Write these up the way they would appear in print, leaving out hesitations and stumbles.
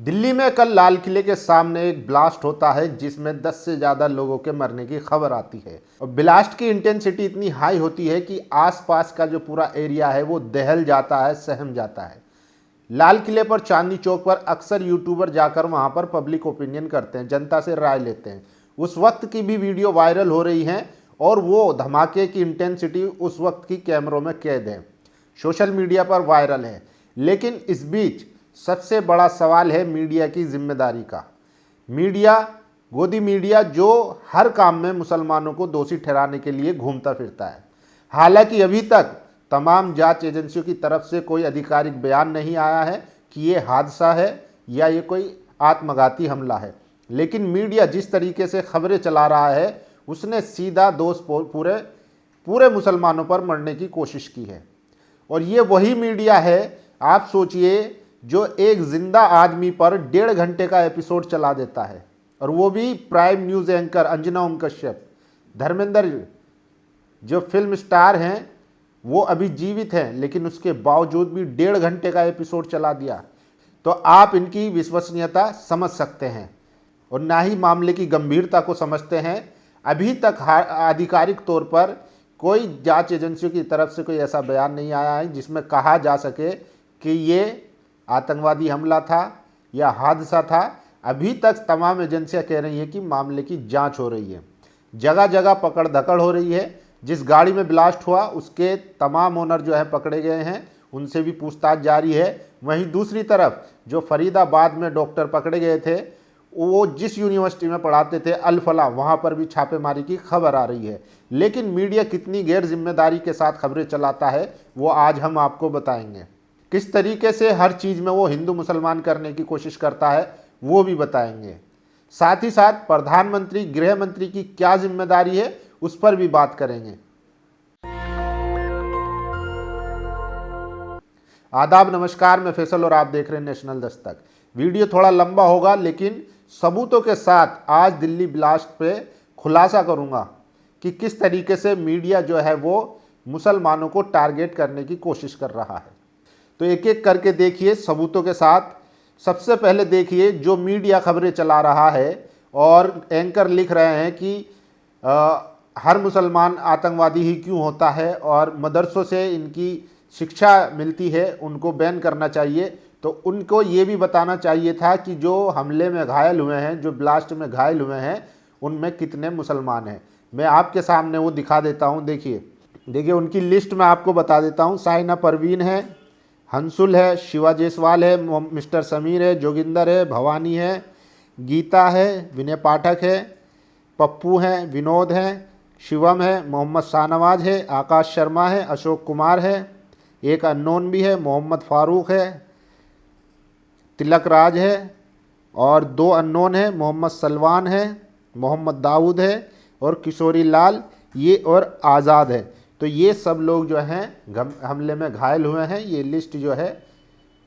दिल्ली में कल लाल किले के सामने एक ब्लास्ट होता है जिसमें 10 से ज़्यादा लोगों के मरने की खबर आती है और ब्लास्ट की इंटेंसिटी इतनी हाई होती है कि आसपास का जो पूरा एरिया है वो दहल जाता है, सहम जाता है। लाल किले पर चांदनी चौक पर अक्सर यूट्यूबर जाकर वहां पर पब्लिक ओपिनियन करते हैं, जनता से राय लेते हैं। उस वक्त की भी वीडियो वायरल हो रही हैं और वो धमाके की इंटेंसिटी उस वक्त की कैमरों में कैद है, सोशल मीडिया पर वायरल है। लेकिन इस बीच सबसे बड़ा सवाल है मीडिया की जिम्मेदारी का। गोदी मीडिया जो हर काम में मुसलमानों को दोषी ठहराने के लिए घूमता फिरता है। हालांकि अभी तक तमाम जांच एजेंसियों की तरफ से कोई आधिकारिक बयान नहीं आया है कि ये हादसा है या ये कोई आत्मघाती हमला है। लेकिन मीडिया जिस तरीके से खबरें चला रहा है उसने सीधा दोष पूरे मुसलमानों पर मढ़ने की कोशिश की है। और ये वही मीडिया है, आप सोचिए, जो एक जिंदा आदमी पर 1.5 घंटे का एपिसोड चला देता है, और वो भी prime news anchor Anjana Om Kashyap. Dharmendra जो फिल्म स्टार हैं वो अभी जीवित हैं, लेकिन उसके बावजूद भी 1.5 घंटे का एपिसोड चला दिया। तो आप इनकी विश्वसनीयता समझ सकते हैं और ना ही मामले की गंभीरता को समझते हैं। अभी तक आधिकारिक तौर पर कोई जांच एजेंसियों की तरफ से कोई ऐसा बयान नहीं आया है जिसमें कहा जा सके कि ये आतंकवादी हमला था या हादसा था। अभी तक तमाम एजेंसियां कह रही हैं कि मामले की जांच हो रही है, जगह जगह पकड़ धकड़ हो रही है। जिस गाड़ी में ब्लास्ट हुआ उसके तमाम ओनर जो है पकड़े गए हैं, उनसे भी पूछताछ जारी है। वहीं दूसरी तरफ जो फरीदाबाद में डॉक्टर पकड़े गए थे, वो जिस यूनिवर्सिटी में पढ़ाते थे अल फलाह, वहाँ पर भी छापेमारी की खबर आ रही है। लेकिन मीडिया कितनी गैर जिम्मेदारी के साथ खबरें चलाता है वो आज हम आपको बताएंगे। किस तरीके से हर चीज़ में वो हिंदू मुसलमान करने की कोशिश करता है वो भी बताएंगे। साथ ही साथ प्रधानमंत्री, गृह मंत्री की क्या जिम्मेदारी है उस पर भी बात करेंगे। आदाब, नमस्कार, मैं फैसल और आप देख रहे हैं नेशनल दस्तक। वीडियो थोड़ा लंबा होगा लेकिन सबूतों के साथ आज दिल्ली ब्लास्ट पे खुलासा करूंगा कि किस तरीके से मीडिया जो है वो मुसलमानों को टारगेट करने की कोशिश कर रहा है। तो एक एक करके देखिए सबूतों के साथ। सबसे पहले देखिए जो मीडिया खबरें चला रहा है और एंकर लिख रहे हैं कि हर मुसलमान आतंकवादी ही क्यों होता है और मदरसों से इनकी शिक्षा मिलती है, उनको बैन करना चाहिए। तो उनको ये भी बताना चाहिए था कि जो हमले में घायल हुए हैं, जो ब्लास्ट में घायल हुए हैं, उनमें कितने मुसलमान हैं। मैं आपके सामने वो दिखा देता हूँ। देखिए उनकी लिस्ट मैं आपको बता देता हूँ। साइना परवीन है, हंसुल है, शिवा जायसवाल है, मिस्टर समीर है, जोगिंदर है, भवानी है, गीता है, विनय पाठक है, पप्पू हैं, विनोद हैं, शिवम है, मोहम्मद शाहनवाज है, आकाश शर्मा है, अशोक कुमार है, एक अननोन भी है, मोहम्मद फारूक है, तिलक राज है, और 2 अननोन है, मोहम्मद सलमान है, मोहम्मद दाऊद है और किशोरी लाल ये और आज़ाद है। तो ये सब लोग जो हैं हमले में घायल हुए हैं। ये लिस्ट जो है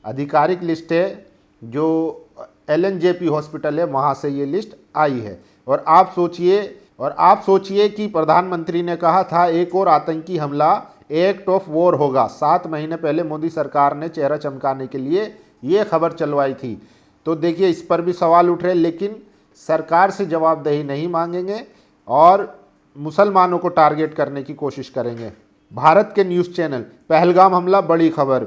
आधिकारिक लिस्ट है, जो LNJP हॉस्पिटल है वहाँ से ये लिस्ट आई है। और आप सोचिए कि प्रधानमंत्री ने कहा था एक और आतंकी हमला, एक्ट ऑफ वॉर होगा। 7 महीने पहले मोदी सरकार ने चेहरा चमकाने के लिए ये खबर चलवाई थी। तो देखिए इस पर भी सवाल उठ रहे, लेकिन सरकार से जवाबदेही नहीं मांगेंगे और मुसलमानों को टारगेट करने की कोशिश करेंगे। भारत के न्यूज़ चैनल, पहलगाम हमला बड़ी खबर।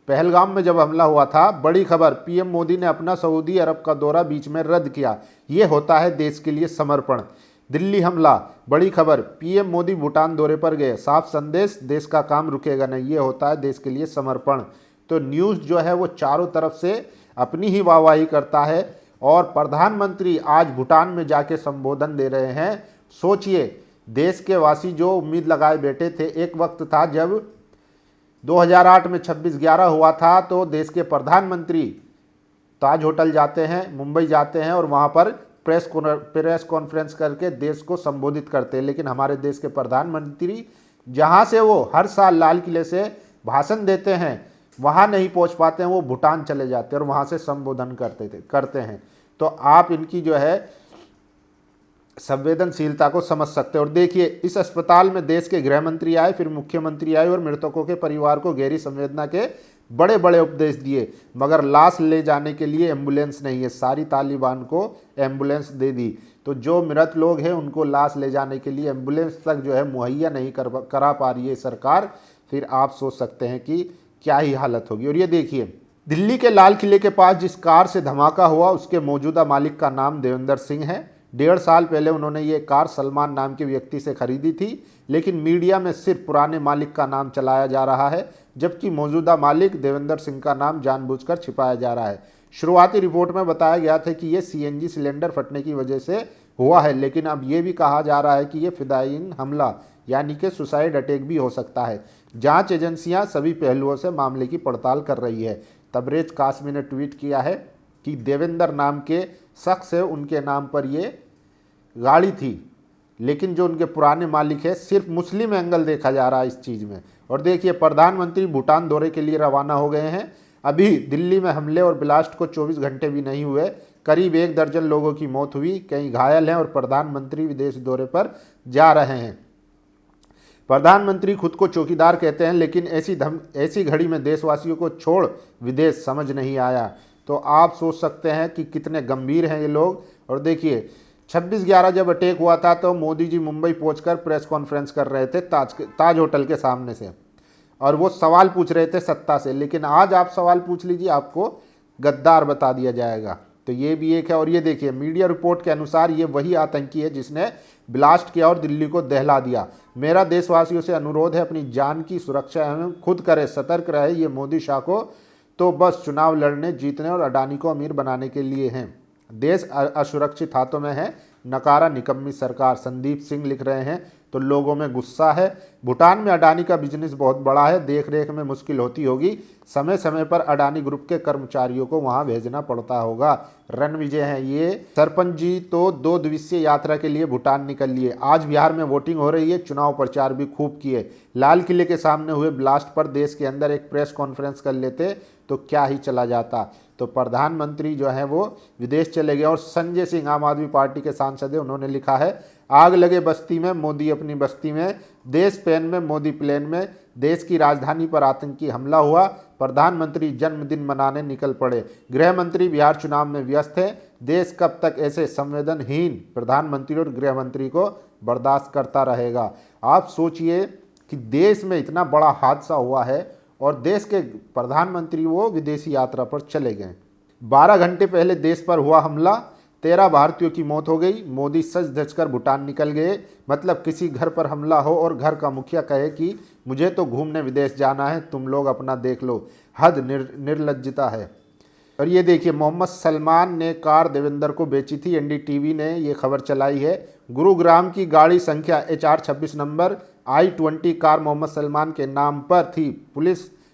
पहलगाम में जब हमला हुआ था बड़ी खबर, पीएम मोदी ने अपना सऊदी अरब का दौरा बीच में रद्द किया। ये होता है देश के लिए समर्पण। दिल्ली हमला बड़ी खबर, पीएम मोदी भूटान दौरे पर गए, साफ संदेश, देश का काम रुकेगा नहीं। ये होता है देश के लिए समर्पण। तो न्यूज़ जो है वो चारों तरफ से अपनी ही वाहवाही करता है और प्रधानमंत्री आज भूटान में जाके संबोधन दे रहे हैं। सोचिए, देश के वासी जो उम्मीद लगाए बैठे थे, एक वक्त था जब 2008 में 26/11 हुआ था तो देश के प्रधानमंत्री ताज होटल जाते हैं, मुंबई जाते हैं और वहाँ पर प्रेस कॉन्फ्रेंस करके देश को संबोधित करते हैं। लेकिन हमारे देश के प्रधानमंत्री जहाँ से वो हर साल लाल किले से भाषण देते हैं वहाँ नहीं पहुँच पाते हैं, वो भूटान चले जाते हैं और वहाँ से संबोधन करते हैं। तो आप इनकी जो है संवेदनशीलता को समझ सकते हैं। और देखिए इस अस्पताल में देश के गृह मंत्री आए, फिर मुख्यमंत्री आए और मृतकों के परिवार को गहरी संवेदना के बड़े बड़े उपदेश दिए, मगर लाश ले जाने के लिए एम्बुलेंस नहीं है। सारी तालिबान को एम्बुलेंस दे दी, तो जो मृत लोग हैं उनको लाश ले जाने के लिए एम्बुलेंस तक जो है मुहैया नहीं करा पा रही है सरकार। फिर आप सोच सकते हैं कि क्या ही हालत होगी। और ये देखिए, दिल्ली के लाल किले के पास जिस कार से धमाका हुआ उसके मौजूदा मालिक का नाम देवेंद्र सिंह है। 1.5 साल पहले उन्होंने ये कार सलमान नाम के व्यक्ति से खरीदी थी, लेकिन मीडिया में सिर्फ पुराने मालिक का नाम चलाया जा रहा है, जबकि मौजूदा मालिक देवेंद्र सिंह का नाम जानबूझकर छिपाया जा रहा है। शुरुआती रिपोर्ट में बताया गया था कि ये सीएनजी सिलेंडर फटने की वजह से हुआ है, लेकिन अब ये भी कहा जा रहा है कि ये फिदायीन हमला यानी कि सुसाइड अटैक भी हो सकता है। जांच एजेंसियां सभी पहलुओं से मामले की पड़ताल कर रही है। तबरेज कासमी ने ट्वीट किया है कि देवेंद्र नाम के शख्स है, उनके नाम पर ये गाड़ी थी, लेकिन जो उनके पुराने मालिक है, सिर्फ मुस्लिम एंगल देखा जा रहा है इस चीज़ में। और देखिए, प्रधानमंत्री भूटान दौरे के लिए रवाना हो गए हैं। अभी दिल्ली में हमले और ब्लास्ट को 24 घंटे भी नहीं हुए, करीब 1 दर्जन लोगों की मौत हुई, कई घायल हैं और प्रधानमंत्री विदेश दौरे पर जा रहे हैं। प्रधानमंत्री खुद को चौकीदार कहते हैं, लेकिन ऐसी घड़ी में देशवासियों को छोड़ विदेश समझ नहीं आया। तो आप सोच सकते हैं कि कितने गंभीर हैं ये लोग। और देखिए, 26/11 जब अटैक हुआ था तो मोदी जी मुंबई पहुंचकर प्रेस कॉन्फ्रेंस कर रहे थे ताज होटल के सामने से, और वो सवाल पूछ रहे थे सत्ता से। लेकिन आज आप सवाल पूछ लीजिए, आपको गद्दार बता दिया जाएगा। तो ये भी एक है। और ये देखिए, मीडिया रिपोर्ट के अनुसार ये वही आतंकी है जिसने ब्लास्ट किया और दिल्ली को दहला दिया। मेरा देशवासियों से अनुरोध है, अपनी जान की सुरक्षा एवं खुद करे, सतर्क रहे। ये मोदी शाह को तो बस चुनाव लड़ने, जीतने और अडानी को अमीर बनाने के लिए हैं। देश असुरक्षित हाथों में है, नकारा निकम्मी सरकार। संदीप सिंह लिख रहे हैं। तो लोगों में गुस्सा है। भूटान में अडानी का बिजनेस बहुत बड़ा है, देख रेख में मुश्किल होती होगी, समय समय पर अडानी ग्रुप के कर्मचारियों को वहां भेजना पड़ता होगा। रणविजय हैं ये। सरपंच जी तो 2 दिवसीय यात्रा के लिए भूटान निकल लिए। आज बिहार में वोटिंग हो रही है, चुनाव प्रचार भी खूब किए। लाल किले के सामने हुए ब्लास्ट पर देश के अंदर एक प्रेस कॉन्फ्रेंस कर लेते तो क्या ही चला जाता। तो प्रधानमंत्री जो है वो विदेश चले गए। और संजय सिंह, आम आदमी पार्टी के सांसद है, उन्होंने लिखा है, आग लगे बस्ती में, मोदी अपनी बस्ती में, देश प्लेन में, मोदी प्लेन में। देश की राजधानी पर आतंकी हमला हुआ, प्रधानमंत्री जन्मदिन मनाने निकल पड़े। गृह मंत्री बिहार चुनाव में व्यस्त है। देश कब तक ऐसे संवेदनहीन प्रधानमंत्री और गृह मंत्री को बर्दाश्त करता रहेगा। आप सोचिए कि देश में इतना बड़ा हादसा हुआ है और देश के प्रधानमंत्री वो विदेशी यात्रा पर चले गए। 12 घंटे पहले देश पर हुआ हमला, 13 भारतीयों की मौत हो गई। मोदी सज धज कर भूटान निकल गए। मतलब किसी घर पर हमला हो और घर का मुखिया कहे कि मुझे तो घूमने विदेश जाना है, तुम लोग अपना देख लो। हद निर्लज्जता है। और ये देखिए, मोहम्मद सलमान ने कार देवेंद्र को बेची थी। एनडीटीवी ने ये खबर चलाई है। गुरुग्राम की गाड़ी संख्या HR 26 number I-20 car Mohammed Salman के नाम पर थी।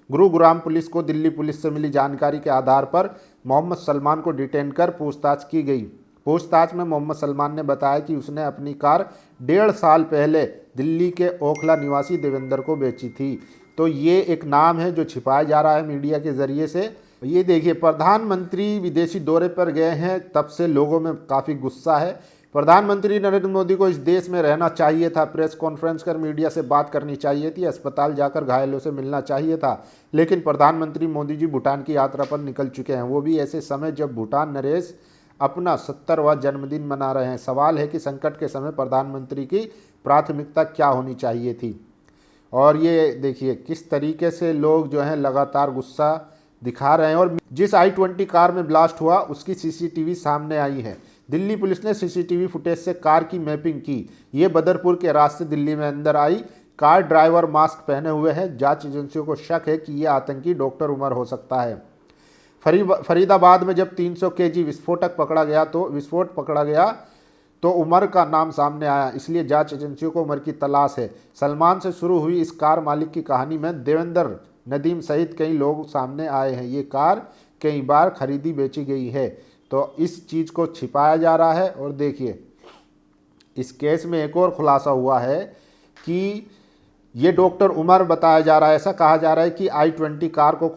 गुरुग्राम पुलिस को दिल्ली पुलिस से मिली जानकारी के आधार पर मोहम्मद सलमान को डिटेन कर पूछताछ की गई। पूछताछ में मोहम्मद सलमान ने बताया कि उसने अपनी कार 1.5 साल पहले दिल्ली के ओखला निवासी देवेंद्र को बेची थी। तो ये एक नाम है जो छिपाया जा रहा है मीडिया के जरिए से। ये देखिए, प्रधानमंत्री विदेशी दौरे पर गए हैं, तब से लोगों में काफ़ी गुस्सा है। प्रधानमंत्री नरेंद्र मोदी को इस देश में रहना चाहिए था, प्रेस कॉन्फ्रेंस कर मीडिया से बात करनी चाहिए थी, अस्पताल जाकर घायलों से मिलना चाहिए था। लेकिन प्रधानमंत्री मोदी जी भूटान की यात्रा पर निकल चुके हैं, वो भी ऐसे समय जब भूटान नरेश अपना 70वां जन्मदिन मना रहे हैं। सवाल है कि संकट के समय प्रधानमंत्री की प्राथमिकता क्या होनी चाहिए थी। और ये देखिए किस तरीके से लोग जो हैं लगातार गुस्सा दिखा रहे हैं। और जिस I-20 कार में ब्लास्ट हुआ उसकी CCTV सामने आई है। दिल्ली पुलिस ने CCTV फुटेज से कार की मैपिंग की। ये बदरपुर के रास्ते दिल्ली में अंदर आई। कार ड्राइवर मास्क पहने हुए है। जांच एजेंसियों को शक है कि यह आतंकी डॉक्टर उमर हो सकता है। फरीदाबाद में जब 300 kg विस्फोट पकड़ा गया तो उमर का नाम सामने आया, इसलिए जांच एजेंसियों को उमर की तलाश है। सलमान से शुरू हुई इस कार मालिक की कहानी में देवेंद्र, नदीम सहित कई लोग सामने आए हैं। ये कार कई बार खरीदी बेची गई है। तो इस चीज़ को छिपाया जा रहा है। और देखिए, इस केस में एक और खुलासा हुआ है कि ये डॉक्टर उमर बताया जा रहा है। ऐसा कहा जा रहा है कि I-20 कार को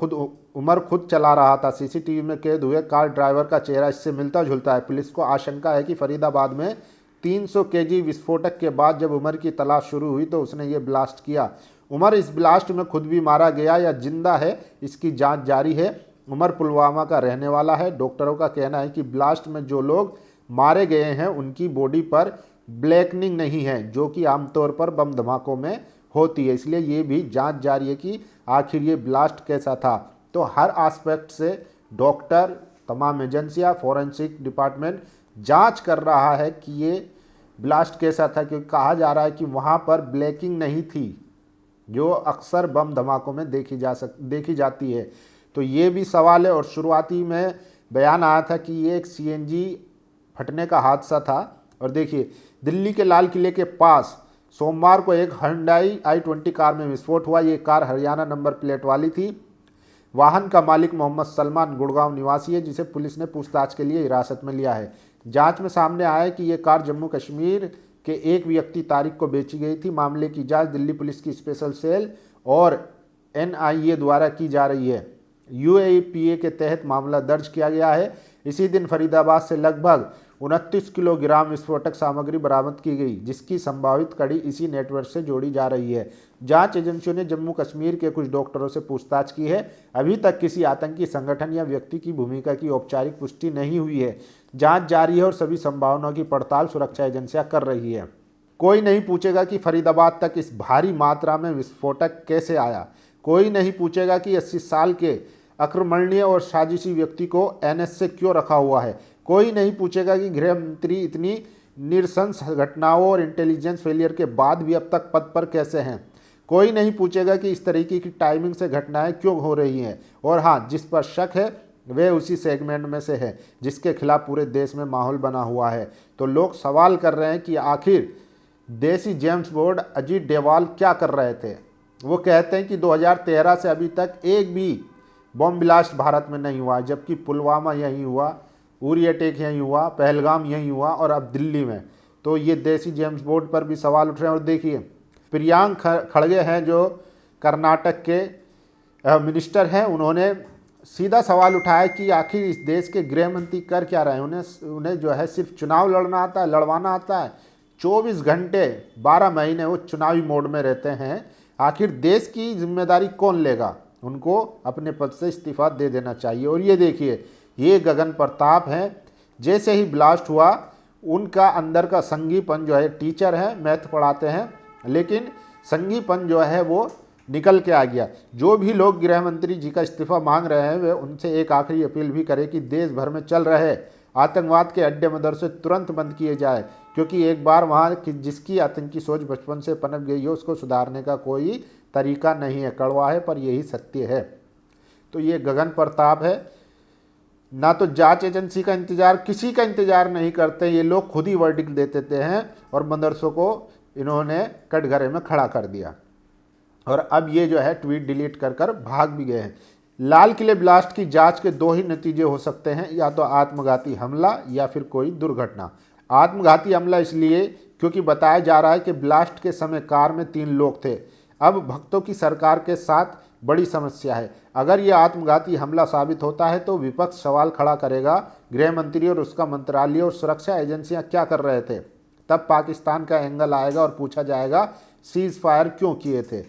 उमर खुद चला रहा था। CCTV में कैद हुए कार ड्राइवर का चेहरा इससे मिलता जुलता है। पुलिस को आशंका है कि फरीदाबाद में 300 kg विस्फोटक के बाद जब उमर की तलाश शुरू हुई तो उसने ये ब्लास्ट किया। उमर इस ब्लास्ट में खुद भी मारा गया या जिंदा है, इसकी जांच जारी है। उमर पुलवामा का रहने वाला है। डॉक्टरों का कहना है कि ब्लास्ट में जो लोग मारे गए हैं उनकी बॉडी पर ब्लैकनिंग नहीं है, जो कि आमतौर पर बम धमाकों में होती है। इसलिए ये भी जांच जारी है कि आखिर ये ब्लास्ट कैसा था। तो हर एस्पेक्ट से डॉक्टर, तमाम एजेंसियां, फॉरेंसिक डिपार्टमेंट जांच कर रहा है कि ये ब्लास्ट कैसा था, क्योंकि कहा जा रहा है कि वहाँ पर ब्लैकिंग नहीं थी, जो अक्सर बम धमाकों में देखी जाती है। तो ये भी सवाल है। और शुरुआती में बयान आया था कि ये एक सीएनजी फटने का हादसा था। और देखिए, दिल्ली के लाल किले के पास सोमवार को एक Hyundai i20 कार में विस्फोट हुआ। ये कार हरियाणा नंबर प्लेट वाली थी। वाहन का मालिक मोहम्मद सलमान गुड़गांव निवासी है, जिसे पुलिस ने पूछताछ के लिए हिरासत में लिया है। जांच में सामने आया है कि ये कार जम्मू कश्मीर के एक व्यक्ति तारिक को बेची गई थी। मामले की जांच दिल्ली पुलिस की स्पेशल सेल और NIA द्वारा की जा रही है। UAPA के तहत मामला दर्ज किया गया है। इसी दिन फरीदाबाद से लगभग 29 किलोग्राम विस्फोटक सामग्री बरामद की गई, जिसकी संभावित कड़ी इसी नेटवर्क से जोड़ी जा रही है। जांच एजेंसियों ने जम्मू कश्मीर के कुछ डॉक्टरों से पूछताछ की है। अभी तक किसी आतंकी संगठन या व्यक्ति की भूमिका की औपचारिक पुष्टि नहीं हुई है। जांच जारी है और सभी संभावनाओं की पड़ताल सुरक्षा एजेंसियां कर रही है। कोई नहीं पूछेगा कि फरीदाबाद तक इस भारी मात्रा में विस्फोटक कैसे आया। कोई नहीं पूछेगा कि 80 साल के आक्रमणीय और साजिशी व्यक्ति को NS से क्यों रखा हुआ है। कोई नहीं पूछेगा कि गृह मंत्री इतनी निरसंस घटनाओं और इंटेलिजेंस फेलियर के बाद भी अब तक पद पर कैसे हैं। कोई नहीं पूछेगा कि इस तरीके की टाइमिंग से घटनाएं क्यों हो रही हैं। और हाँ, जिस पर शक है वे उसी सेगमेंट में से है जिसके खिलाफ पूरे देश में माहौल बना हुआ है। तो लोग सवाल कर रहे हैं कि आखिर देसी जेम्स बॉन्ड अजीत डोभाल क्या कर रहे थे। वो कहते हैं कि 2013 से अभी तक एक भी बम ब्लास्ट भारत में नहीं हुआ, जबकि पुलवामा यहीं हुआ, उरी अटैक यहीं हुआ, पहलगाम यहीं हुआ और अब दिल्ली में। तो ये देसी जेम्स बॉन्ड पर भी सवाल उठ रहे हैं। और देखिए, प्रियांक खड़गे हैं जो कर्नाटक के मिनिस्टर हैं, उन्होंने सीधा सवाल उठाया कि आखिर इस देश के गृह मंत्री कर क्या रहे हैं। उन्हें जो है सिर्फ चुनाव लड़वाना आता है। 24 घंटे 12 महीने वो चुनावी मोड में रहते हैं। आखिर देश की जिम्मेदारी कौन लेगा। उनको अपने पद से इस्तीफा दे देना चाहिए। और ये देखिए, ये गगन प्रताप हैं, जैसे ही ब्लास्ट हुआ उनका अंदर का संगीपन जो है, टीचर हैं, मैथ पढ़ाते हैं, लेकिन संगीपन जो है वो निकल के आ गया। जो भी लोग गृह मंत्री जी का इस्तीफा मांग रहे हैं वे उनसे एक आखिरी अपील भी करें कि देश भर में चल रहे आतंकवाद के अड्डे मदरसे तुरंत बंद किए जाए, क्योंकि एक बार वहाँ की जिसकी आतंकी सोच बचपन से पनप गई है उसको सुधारने का कोई तरीका नहीं है। कड़वा है पर यही सत्य है। तो ये गगन प्रताप है। ना तो जांच एजेंसी का इंतजार, किसी का इंतजार नहीं करते, ये लोग खुद ही वर्डिक्ट दे देते हैं और मदरसों को इन्होंने कटघरे में खड़ा कर दिया। और अब ये जो है ट्वीट डिलीट कर भाग भी गए हैं। लाल किले ब्लास्ट की जांच के दो ही नतीजे हो सकते हैं, या तो आत्मघाती हमला या फिर कोई दुर्घटना। आत्मघाती हमला इसलिए क्योंकि बताया जा रहा है कि ब्लास्ट के समय कार में 3 लोग थे। अब भक्तों की सरकार के साथ बड़ी समस्या है। अगर यह आत्मघाती हमला साबित होता है तो विपक्ष सवाल खड़ा करेगा, गृह मंत्री और उसका मंत्रालय और सुरक्षा एजेंसियां क्या कर रहे थे। तब पाकिस्तान का एंगल आएगा और पूछा जाएगा सीज फायर क्यों किए थे।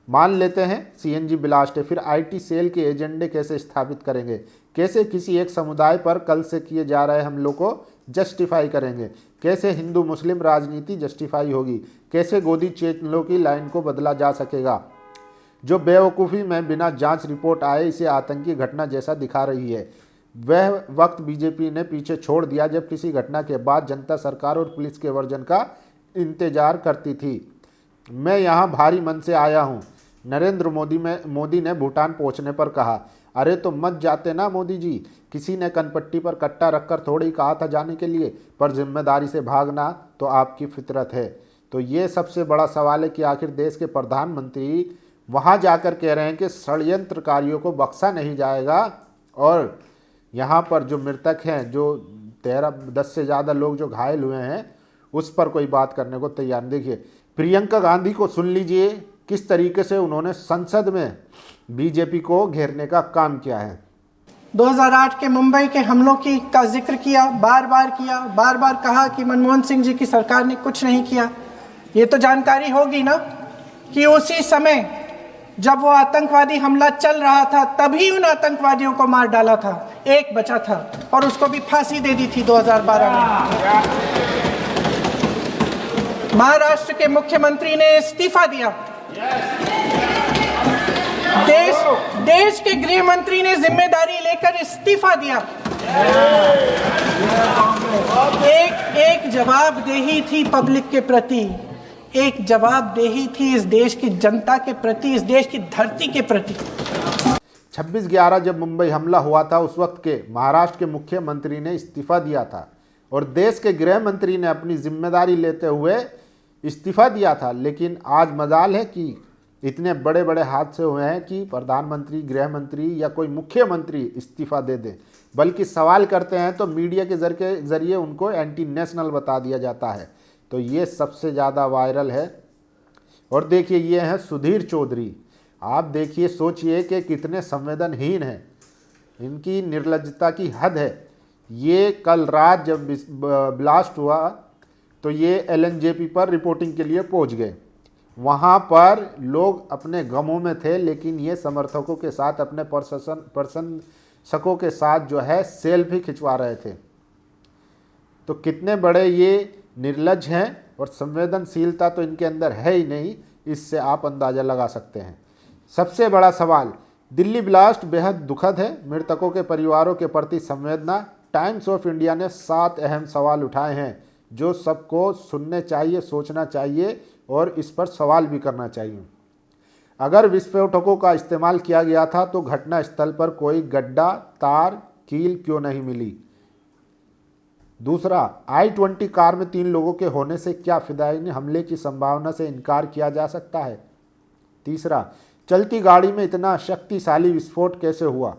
मान लेते हैं सीएनजी ब्लास्ट है, फिर आईटी सेल के एजेंडे कैसे स्थापित करेंगे, कैसे किसी एक समुदाय पर कल से किए जा रहे हमलों को जस्टिफाई करेंगे, कैसे हिंदू मुस्लिम राजनीति जस्टिफाई होगी, कैसे गोदी चैनलों की लाइन को बदला जा सकेगा। जो बेवकूफ़ी में बिना जांच रिपोर्ट आए इसे आतंकी घटना जैसा दिखा रही है, वह वक्त बीजेपी ने पीछे छोड़ दिया जब किसी घटना के बाद जनता सरकार और पुलिस के वर्जन का इंतजार करती थी। मैं यहाँ भारी मन से आया हूँ, नरेंद्र मोदी ने भूटान पहुँचने पर कहा। अरे तो मत जाते ना मोदी जी, किसी ने कनपट्टी पर कट्टा रखकर थोड़ी ही कहा था जाने के लिए, पर जिम्मेदारी से भागना तो आपकी फितरत है। तो ये सबसे बड़ा सवाल है कि आखिर देश के प्रधानमंत्री वहाँ जाकर कह रहे हैं कि षड्यंत्रकारियों को बख्शा नहीं जाएगा, और यहाँ पर जो मृतक हैं, जो 10 से ज़्यादा लोग जो घायल हुए हैं, उस पर कोई बात करने को तैयार नहीं। देखिए, प्रियंका गांधी को सुन लीजिए किस तरीके से उन्होंने संसद में बीजेपी को घेरने का काम किया है। 2008 के मुंबई के हमलों का जिक्र किया, बार बार कहा कि मनमोहन सिंह जी की सरकार ने कुछ नहीं किया। ये तो जानकारी होगी ना कि उसी समय जब वो आतंकवादी हमला चल रहा था तभी उन आतंकवादियों को मार डाला था, एक बचा था और उसको भी फांसी दे दी थी 2012 में। महाराष्ट्र के मुख्यमंत्री ने इस्तीफा दिया, देश के गृह मंत्री ने जिम्मेदारी लेकर इस्तीफा दिया। एक जवाबदेही थी पब्लिक के प्रति, एक जवाबदेही थी इस देश की जनता के प्रति, इस देश की धरती के प्रति। 26/11 जब मुंबई हमला हुआ था उस वक्त के महाराष्ट्र के मुख्यमंत्री ने इस्तीफा दिया था और देश के गृह मंत्री ने अपनी जिम्मेदारी लेते हुए इस्तीफा दिया था। लेकिन आज मजाल है कि इतने बड़े बड़े हादसे हुए हैं कि प्रधानमंत्री, गृह मंत्री या कोई मुख्यमंत्री इस्तीफा दे दे, बल्कि सवाल करते हैं तो मीडिया के जरिए उनको एंटी नेशनल बता दिया जाता है। तो ये सबसे ज़्यादा वायरल है। और देखिए ये हैं सुधीर चौधरी। आप देखिए, सोचिए कि कितने संवेदनहीन हैं, इनकी निर्लज्जता की हद है। ये कल रात जब ब्लास्ट हुआ तो ये LNJP पर रिपोर्टिंग के लिए पहुंच गए। वहाँ पर लोग अपने गमों में थे, लेकिन ये समर्थकों के साथ, अपने प्रशंसकों के साथ जो है सेल्फी खिंचवा रहे थे। तो कितने बड़े ये निर्लज्ज हैं और संवेदनशीलता तो इनके अंदर है ही नहीं, इससे आप अंदाज़ा लगा सकते हैं। सबसे बड़ा सवाल, दिल्ली ब्लास्ट बेहद दुखद है, मृतकों के परिवारों के प्रति संवेदना। टाइम्स ऑफ इंडिया ने 7 अहम सवाल उठाए हैं जो सबको सुनने चाहिए, सोचना चाहिए और इस पर सवाल भी करना चाहिए। अगर विस्फोटकों का इस्तेमाल किया गया था तो घटना स्थल पर कोई गड्ढा, तार, कील क्यों नहीं मिली? दूसरा, I-20 कार में 3 लोगों के होने से क्या फिदायीन हमले की संभावना से इनकार किया जा सकता है? तीसरा, चलती गाड़ी में इतना शक्तिशाली विस्फोट कैसे हुआ?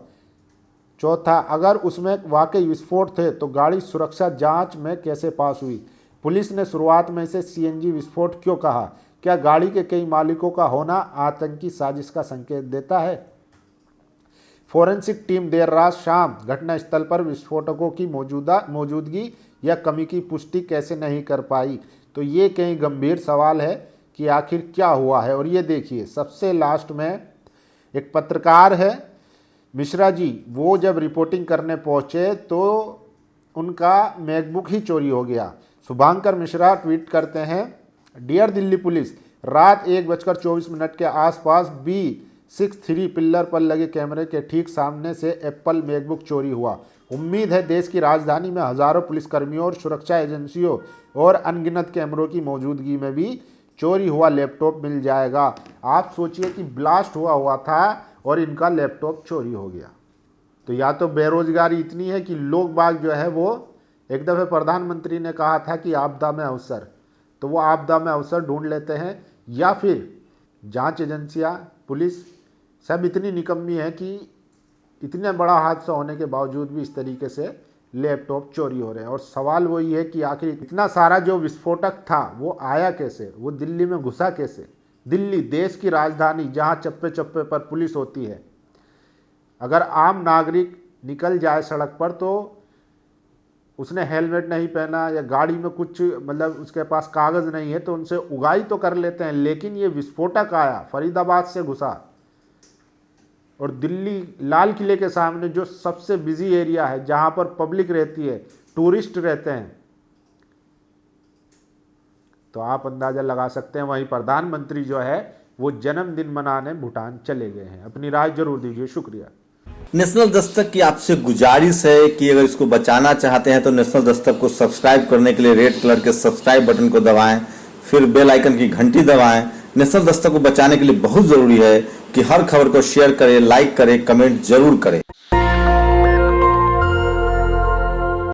चौथा, अगर उसमें वाकई विस्फोट थे तो गाड़ी सुरक्षा जांच में कैसे पास हुई? पुलिस ने शुरुआत में इसे CNG विस्फोट क्यों कहा? क्या गाड़ी के कई मालिकों का होना आतंकी साजिश का संकेत देता है? फोरेंसिक टीम देर रात शाम घटनास्थल पर विस्फोटकों की मौजूदगी या कमी की पुष्टि कैसे नहीं कर पाई? तो ये कई गंभीर सवाल है कि आखिर क्या हुआ है। और ये देखिए, सबसे लास्ट में एक पत्रकार है मिश्रा जी, वो जब रिपोर्टिंग करने पहुंचे तो उनका मैकबुक ही चोरी हो गया। शुभांकर मिश्रा ट्वीट करते हैं, डियर दिल्ली पुलिस, रात 1:24 के आसपास B63 पिल्लर पर लगे कैमरे के ठीक सामने से एप्पल मैकबुक चोरी हुआ। उम्मीद है देश की राजधानी में हजारों पुलिसकर्मियों और सुरक्षा एजेंसियों और अनगिनत कैमरों की मौजूदगी में भी चोरी हुआ लैपटॉप मिल जाएगा। आप सोचिए कि ब्लास्ट हुआ था और इनका लैपटॉप चोरी हो गया। तो या तो बेरोजगारी इतनी है कि लोग बाग जो है वो, एक दफ़े प्रधानमंत्री ने कहा था कि आपदा में अवसर, तो वो आपदा में अवसर ढूंढ लेते हैं, या फिर जांच एजेंसियां, पुलिस सब इतनी निकम्मी है कि इतने बड़ा हादसा होने के बावजूद भी इस तरीके से लैपटॉप चोरी हो रहे हैं। और सवाल वही है कि आखिर इतना सारा जो विस्फोटक था वो आया कैसे, वो दिल्ली में घुसा कैसे? दिल्ली देश की राजधानी, जहां चप्पे चप्पे पर पुलिस होती है। अगर आम नागरिक निकल जाए सड़क पर तो उसने हेलमेट नहीं पहना या गाड़ी में कुछ मतलब उसके पास कागज़ नहीं है तो उनसे उगाई तो कर लेते हैं, लेकिन ये विस्फोटक आया, फरीदाबाद से घुसा और दिल्ली लाल किले के सामने जो सबसे बिजी एरिया है, जहां पर पब्लिक रहती है, टूरिस्ट रहते हैं, तो आप अंदाज़ा लगा सकते हैं। वहीं प्रधानमंत्री जो है वो जन्मदिन मनाने भूटान चले गए हैं। अपनी राय जरूर दीजिए। शुक्रिया। नेशनल दस्तक की आपसे गुजारिश है कि अगर इसको बचाना चाहते हैं तो नेशनल दस्तक को सब्सक्राइब करने के लिए रेड कलर के सब्सक्राइब बटन को दबाएं, फिर बेल आइकन की घंटी दबाएं। नेशनल दस्तक को बचाने के लिए बहुत जरूरी है कि हर खबर को शेयर करें, लाइक करें, कमेंट जरूर करें।